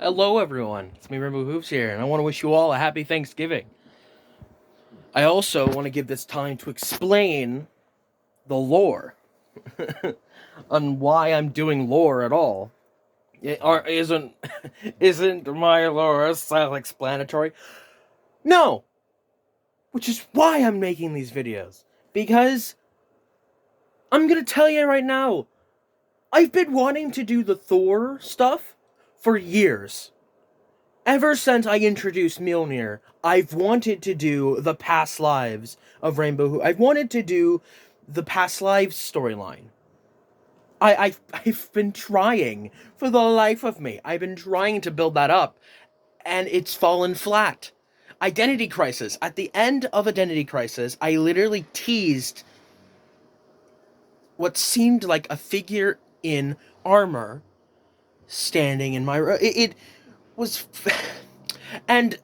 Hello, everyone. It's me, Rainbow Hooves here, and I want to wish you all a happy Thanksgiving. I also want to give this time to explain the lore on why I'm doing lore at all. Or isn't my lore self-explanatory? No, which is why I'm making these videos, because I'm gonna tell you right now, I've been wanting to do the Thor stuff for years. Ever since I introduced Mjolnir, I've wanted to do the past lives of I've wanted to do the past lives storyline. I've been trying for the life of me. I've been trying to build that up, and it's fallen flat. Identity Crisis. At the end of Identity Crisis, I literally teased what seemed like a figure in armor standing in my room. It was. And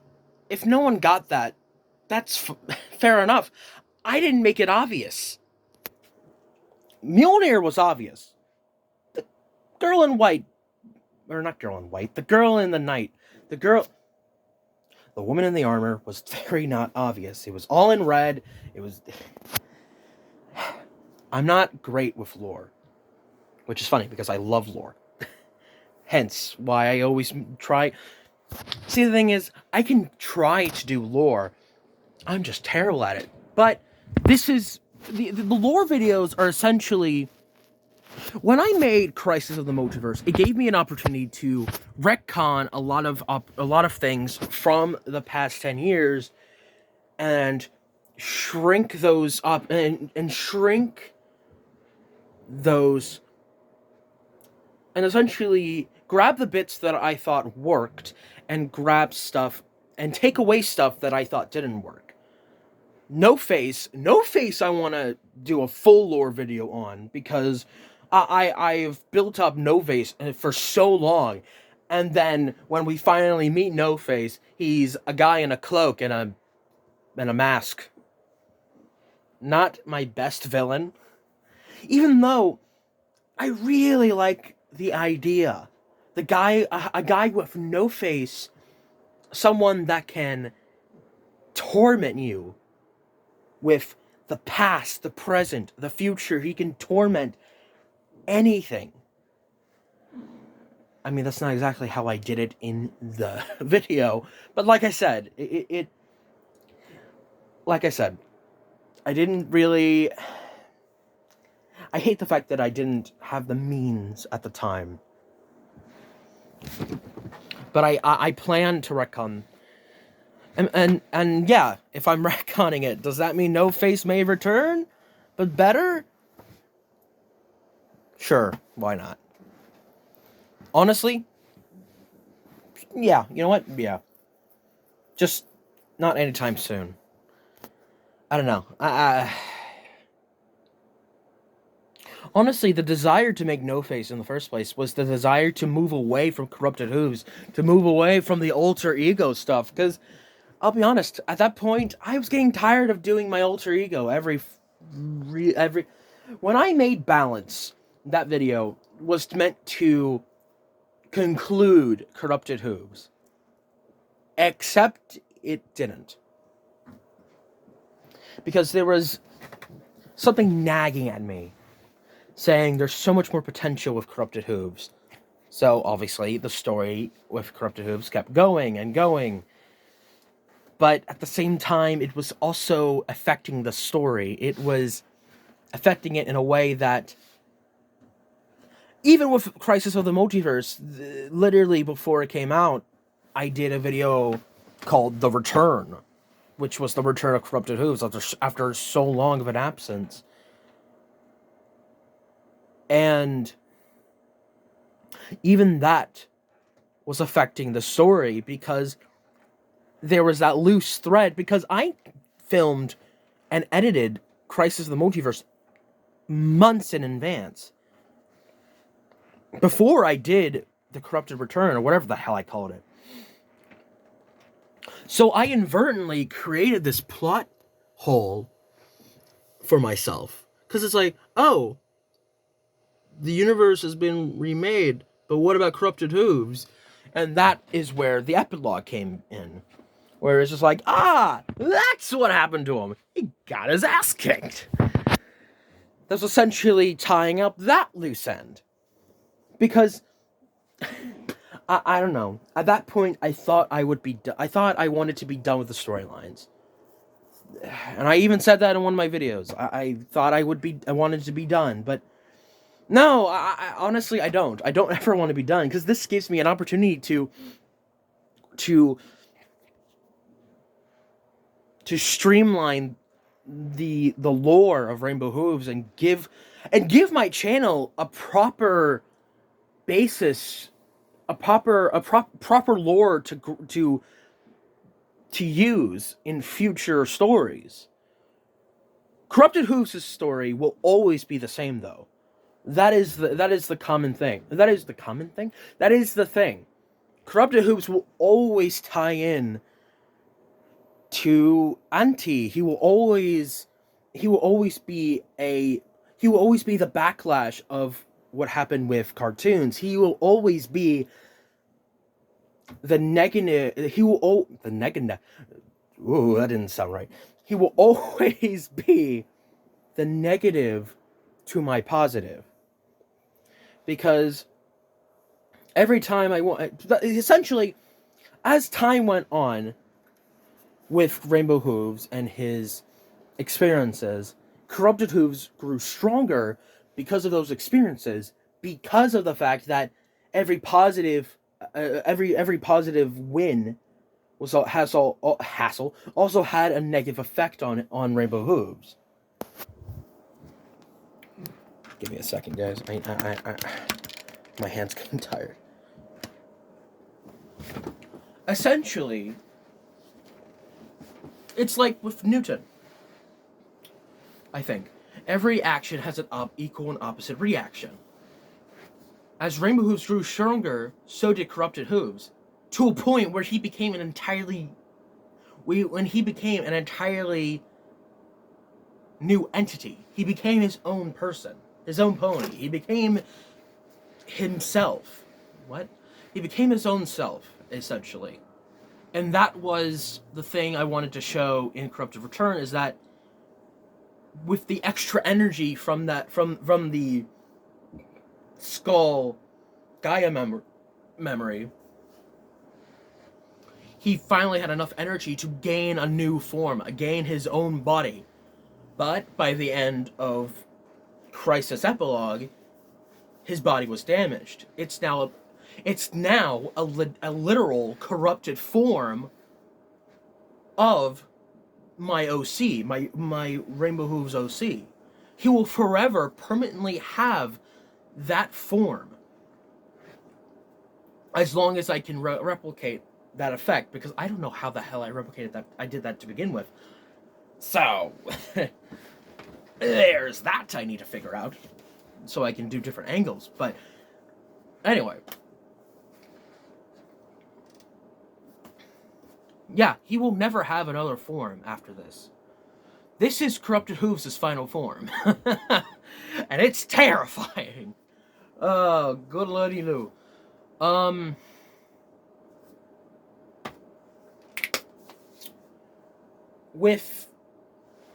if no one got that, that's fair enough. I didn't make it obvious. Mjolnir was obvious. The girl in white, or not girl in white, the girl in the night, the woman in the armor was very not obvious. It was all in red. It was. I'm not great with lore, which is funny because I love lore. Hence why I always try. See, the thing is, I can try to do lore. I'm just terrible at it. But this is the lore videos are essentially, when I made Crisis of the Multiverse, it gave me an opportunity to retcon a lot of things from the past 10 years and shrink those up and shrink those and essentially grab the bits that I thought worked and grab stuff and take away stuff that I thought didn't work. No Face I want to do a full lore video on, because I've built up No Face for so long, and then when we finally meet No Face, he's a guy in a cloak and a mask. Not my best villain, even though I really like the idea. A guy with no face, someone that can torment you with the past, the present, the future. He can torment anything. I mean, that's not exactly how I did it in the video, but like I said, I didn't really. I hate the fact that I didn't have the means at the time. But I plan to retcon. And yeah, if I'm retconning it, does that mean No Face may return? But better? Sure, why not? Honestly? Yeah, you know what? Yeah. Just not anytime soon. I don't know. Honestly, the desire to make No Face in the first place was the desire to move away from Corrupted Hooves, to move away from the alter ego stuff, because I'll be honest, at that point, I was getting tired of doing my alter ego every. When I made Balance, that video was meant to conclude Corrupted Hooves. Except it didn't. Because there was something nagging at me, saying there's so much more potential with Corrupted Hooves. So, obviously, the story with Corrupted Hooves kept going and going. But at the same time, it was also affecting the story. It was affecting it in a way that, even with Crisis of the Multiverse, literally before it came out, I did a video called The Return, which was the return of Corrupted Hooves after so long of an absence. And even that was affecting the story, because there was that loose thread, because I filmed and edited Crisis of the Multiverse months in advance. Before I did the Corrupted Return, or whatever the hell I called it. So I inadvertently created this plot hole for myself. Because it's like, oh, the universe has been remade, but what about Corrupted Hooves? And that is where the epilogue came in. Where it's just like, that's what happened to him. He got his ass kicked. That's essentially tying up that loose end. Because, I don't know. At that point, I thought I wanted to be done with the storylines. And I even said that in one of my videos. I thought I wanted to be done. But, no, I honestly, I don't. I don't ever want to be done. Because this gives me an opportunity to streamline the lore of Rainbow Hooves and give my channel a proper basis, a proper lore to use in future stories. Corrupted Hooves' story will always be the same, though. That is the common thing. That is the thing. Corrupted Hooves will always tie in to Anti. He will always be the backlash of what happened with cartoons. He will always be the negative. Ooh, that didn't sound right. He will always be the negative to my positive. Because every time essentially, as time went on with Rainbow Hooves and his experiences, Corrupted Hooves grew stronger because of those experiences, because of the fact that every positive win also had a negative effect on Rainbow Hooves. Give me a second, guys. My hand's getting tired. Essentially, it's like with Newton. I think every action has an equal and opposite reaction. As Rainbow Hooves grew stronger, so did Corrupted Hooves, to a point where he became an entirely new entity. He became his own person, his own pony. He became himself. What? He became his own self, essentially. And that was the thing I wanted to show in Corrupted Return, is that with the extra energy from the Skull Gaia memory, he finally had enough energy to gain a new form, gain his own body. But by the end of Crisis Epilogue, his body was damaged. It's now a literal corrupted form of my OC, my Rainbow Hooves OC. He will forever permanently have that form as long as I can replicate that effect, because I don't know how the hell I replicated that. I did that to begin with. So, there's that I need to figure out so I can do different angles. But, anyway. Yeah, he will never have another form after this. This is Corrupted Hooves' final form. And it's terrifying. Oh, good lordy Lou. With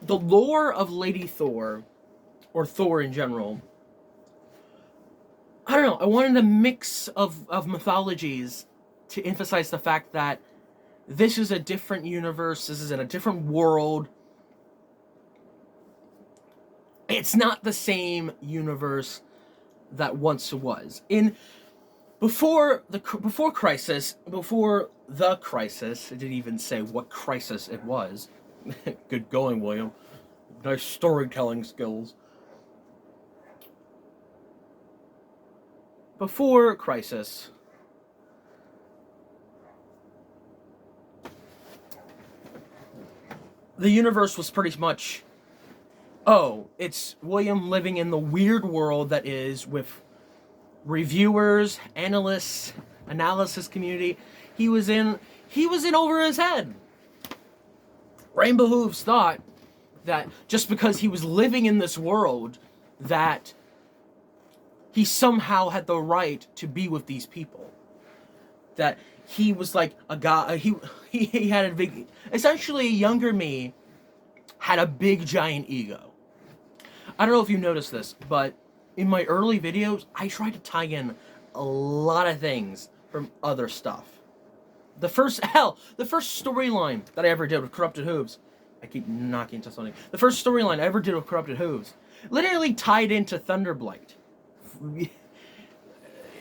the lore of Lady Thor, or Thor in general, I don't know, I wanted a mix of mythologies to emphasize the fact that this is a different universe, this is in a different world. It's not the same universe that once was. Before the Crisis, it didn't even say what crisis it was. Good going, William. Nice storytelling skills. Before Crisis, the universe was pretty much, it's William living in the weird world that is, with reviewers, analysts, analysis community. He was in over his head. Rainbow Hooves thought that just because he was living in this world, that he somehow had the right to be with these people. that he was like a guy. He had a big, essentially a younger me had a big giant ego. I don't know if you noticed this, but in my early videos, I tried to tie in a lot of things from other stuff. The first storyline that I ever did with Corrupted Hooves, I keep knocking into something. The first storyline I ever did with Corrupted Hooves literally tied into Thunderblight.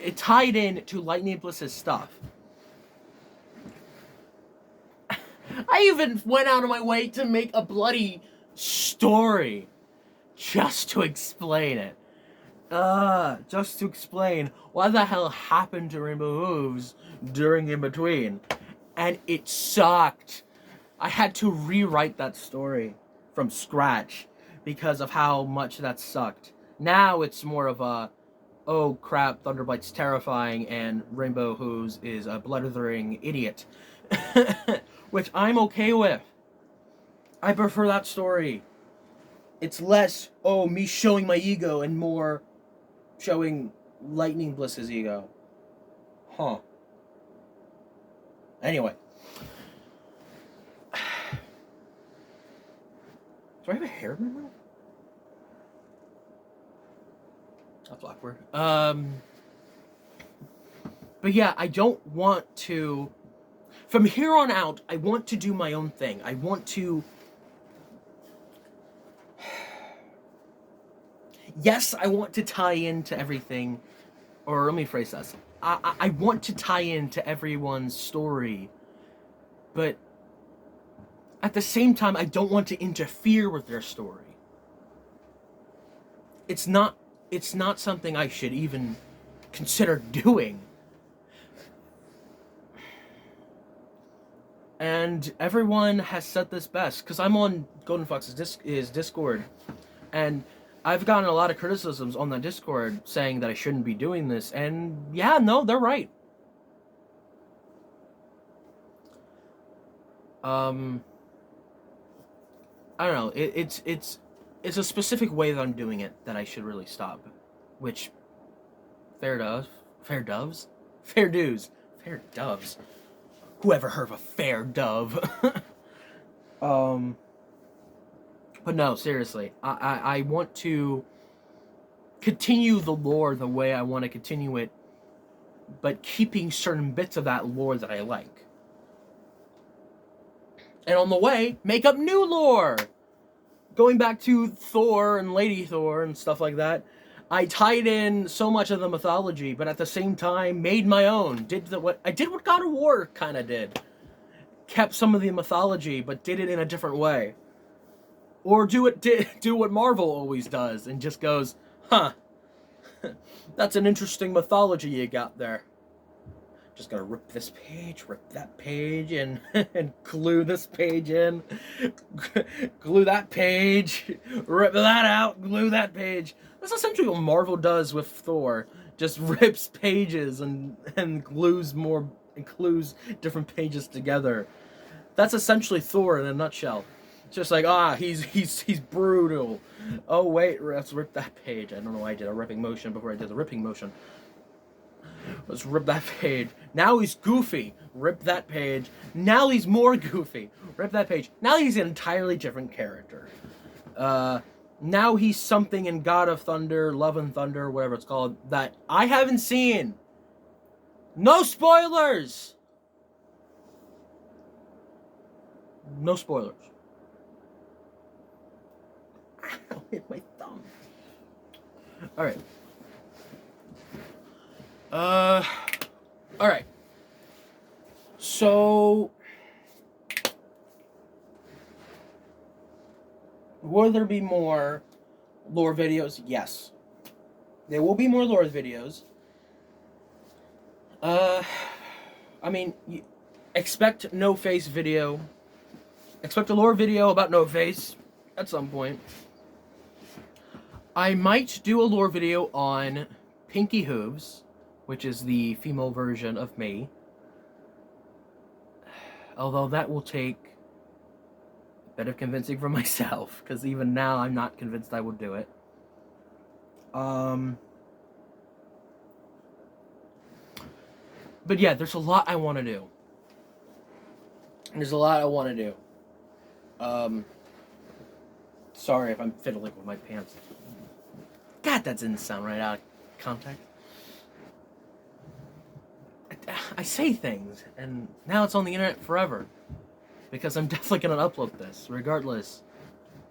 It tied in to Lightning Bliss's stuff. I even went out of my way to make a bloody story just to explain it. Just to explain what the hell happened to Rainbow Hooves during In Between. And it sucked. I had to rewrite that story from scratch because of how much that sucked. Now it's more of a, oh crap, Thunderblight's terrifying and Rainbow Hooves is a blithering idiot. Which I'm okay with. I prefer that story. It's less, oh, me showing my ego and more showing Lightning Bliss's ego. Huh. Anyway. Do I have a hair removal? That's awkward. But yeah, I don't want to... From here on out, I want to do my own thing. I want to... Yes, I want to tie into everything. Or let me phrase this. I want to tie into everyone's story. But at the same time, I don't want to interfere with their story. It's not something I should even consider doing. And everyone has said this best, because I'm on Golden Fox's Discord, and I've gotten a lot of criticisms on that Discord saying that I shouldn't be doing this, and yeah, no, they're right. I don't know, it's a specific way that I'm doing it that I should really stop, which, fair doves? Whoever heard of a fair dove? But no, seriously, I want to continue the lore the way I want to continue it, but keeping certain bits of that lore that I like. And on the way, make up new lore! Going back to Thor and Lady Thor and stuff like that, I tied in so much of the mythology, but at the same time made my own. I did what God of War kind of did. Kept some of the mythology, but did it in a different way. Or do what Marvel always does, and just goes, huh, that's an interesting mythology you got there. Just gotta rip this page, rip that page, and glue this page in. Glue that page, rip that out, glue that page. That's essentially what Marvel does with Thor. Just rips pages and glues different pages together. That's essentially Thor in a nutshell. Just like, he's brutal. Oh wait, let's rip that page. I don't know why I did a ripping motion before I did the ripping motion. Let's rip that page. Now he's goofy. Rip that page. Now he's more goofy. Rip that page. Now he's an entirely different character. Now he's something in God of Thunder, Love and Thunder, whatever it's called, that I haven't seen. No spoilers! No spoilers. Ow, hit my thumb. Alright. Alright. So, will there be more lore videos? Yes. There will be more lore videos. I mean, expect No Face video. Expect a lore video about No Face at some point. I might do a lore video on Pinky Hooves, which is the female version of me. Although that will take a bit of convincing for myself, because even now I'm not convinced I will do it. But yeah, there's a lot I want to do. There's a lot I want to do. Sorry if I'm fiddling with my pants. God, that didn't sound right out of context. I say things, and now it's on the internet forever. Because I'm definitely going to upload this, regardless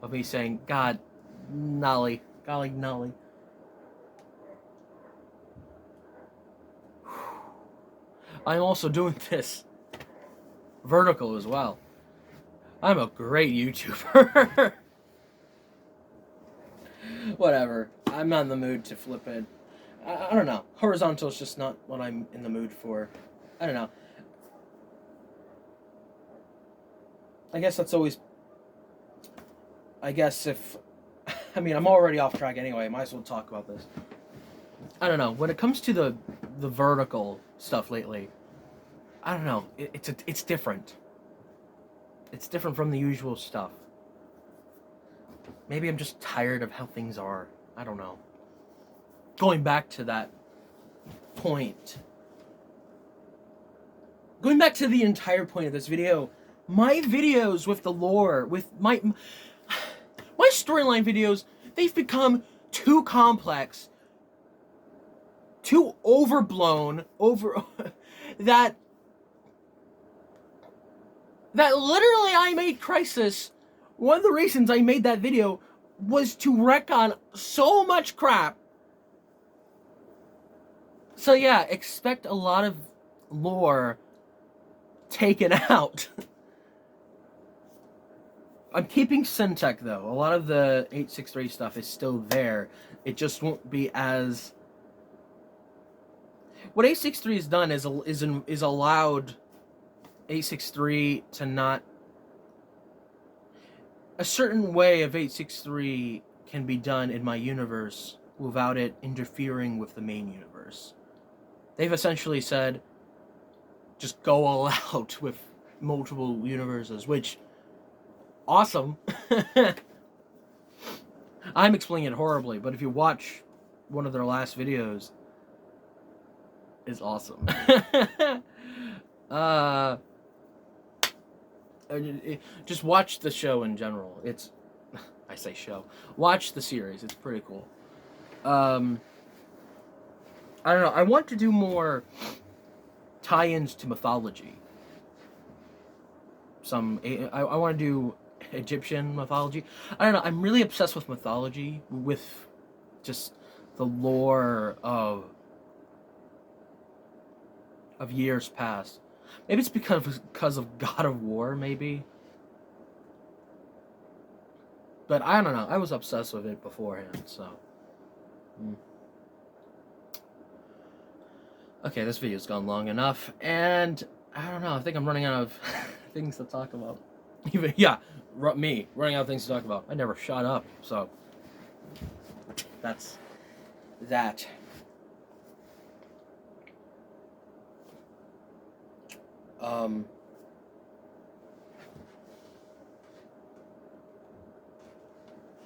of me saying, God, Nolly, golly, Nolly. I'm also doing this vertical as well. I'm a great YouTuber. Whatever. I'm not in the mood to flip it. I don't know. Horizontal is just not what I'm in the mood for. I don't know. I guess that's always... I guess if... I mean, I'm already off track anyway. Might as well talk about this. I don't know. When it comes to the vertical stuff lately, I don't know. It's different. It's different from the usual stuff. Maybe I'm just tired of how things are. I don't know. Going back to that point. Going back to the entire point of this video, my videos with the lore, with my storyline videos, they've become too complex, too overblown, that literally I made Crisis. One of the reasons I made that video was to wreck on so much crap. So yeah, expect a lot of lore taken out. I'm keeping Syntech though. A lot of the 863 stuff is still there. It just won't be as... What 863 has done is allowed 863 to not... A certain way of 863 can be done in my universe without it interfering with the main universe. They've essentially said, just go all out with multiple universes, which... Awesome. I'm explaining it horribly, but if you watch one of their last videos, it's awesome. Just watch the show in general. It's... I say show. Watch the series. It's pretty cool. I don't know. I want to do more tie-ins to mythology. I want to do Egyptian mythology. I don't know. I'm really obsessed with mythology, with just the lore of years past. Maybe it's because of God of War, maybe. But I don't know. I was obsessed with it beforehand, so. Okay, this video's gone long enough, and I don't know. I think I'm running out of things to talk about. Even me running out of things to talk about. I never shut up, so that's that.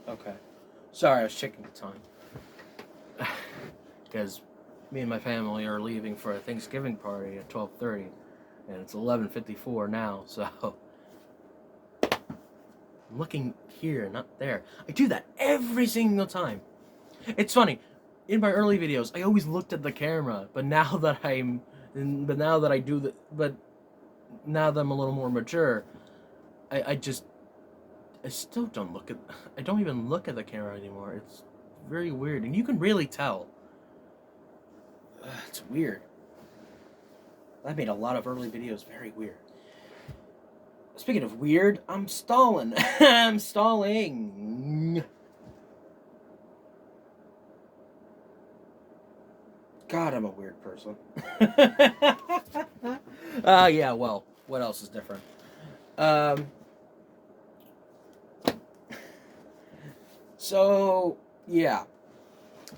Okay. Sorry, I was checking the time. Because me and my family are leaving for a Thanksgiving party at 12:30, and it's 11:54 now, so I'm looking here, not there. I do that every single time. It's funny. In my early videos, I always looked at the camera, but now that I'm now that I'm a little more mature, I still don't look at... I don't even look at the camera anymore. It's very weird. And you can really tell. It's weird. I made a lot of early videos very weird. Speaking of weird, I'm stalling. I'm stalling. God, I'm a weird person. Yeah, well, what else is different? So, yeah.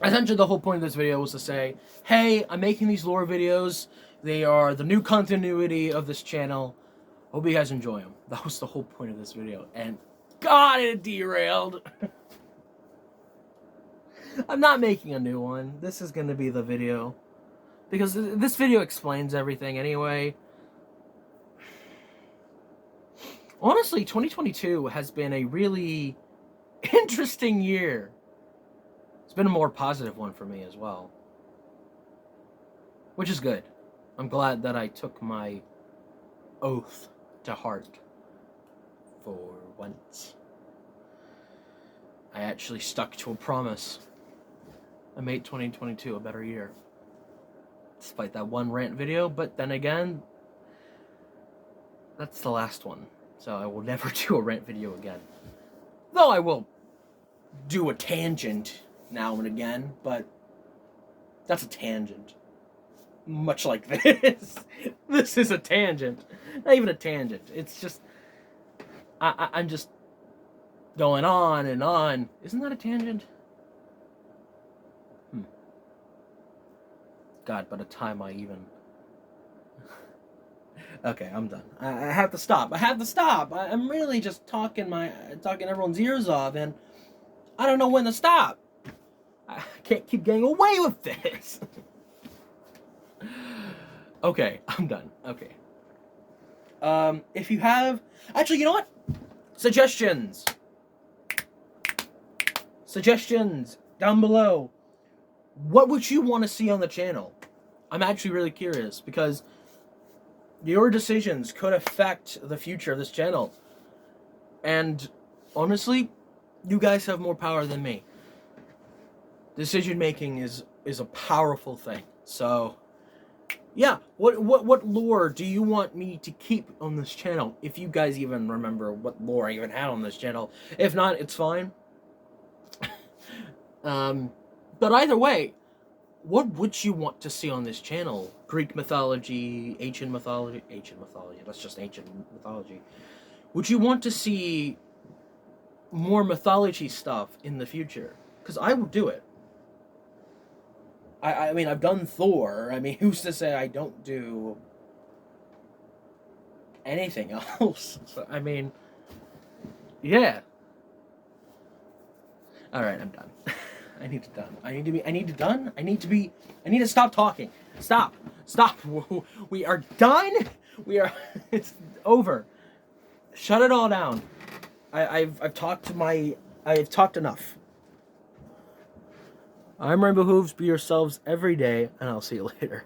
Essentially, the whole point of this video was to say, hey, I'm making these lore videos. They are the new continuity of this channel. Hope you guys enjoy them. That was the whole point of this video. And, God, it derailed. I'm not making a new one. This is going to be the video. because this video explains everything anyway. Honestly, 2022 has been a really interesting year. It's been a more positive one for me as well, which is good. I'm glad that I took my oath to heart for once. I actually stuck to a promise. I made 2022 a better year. Despite that one rant video, but then again, that's the last one. So I will never do a rant video again. Though I will do a tangent now and again, but that's a tangent. Much like this. This is a tangent. Not even a tangent. It's just... I'm just going on and on. Isn't that a tangent? God, by the time I even... Okay, I'm done. I have to stop. I'm really just talking everyone's ears off, and I don't know when to stop. I can't keep getting away with this. Okay, I'm done. Okay. If you have... Actually, you know what? Suggestions down below. What would you want to see on the channel? I'm actually really curious, because your decisions could affect the future of this channel. And honestly, you guys have more power than me. Decision making is a powerful thing. So, yeah, what lore do you want me to keep on this channel? If you guys even remember what lore I even had on this channel. If not, it's fine. But either way, what would you want to see on this channel? Greek mythology, ancient mythology, that's just ancient mythology. Would you want to see more mythology stuff in the future? Because I will do it. I mean, I've done Thor. I mean, who's to say I don't do anything else? So, I mean, yeah. Alright, I'm done. I need to stop talking. Stop. We are done. It's over. Shut it all down. I've talked enough. I'm Rainbow Hooves. Be yourselves every day, and I'll see you later.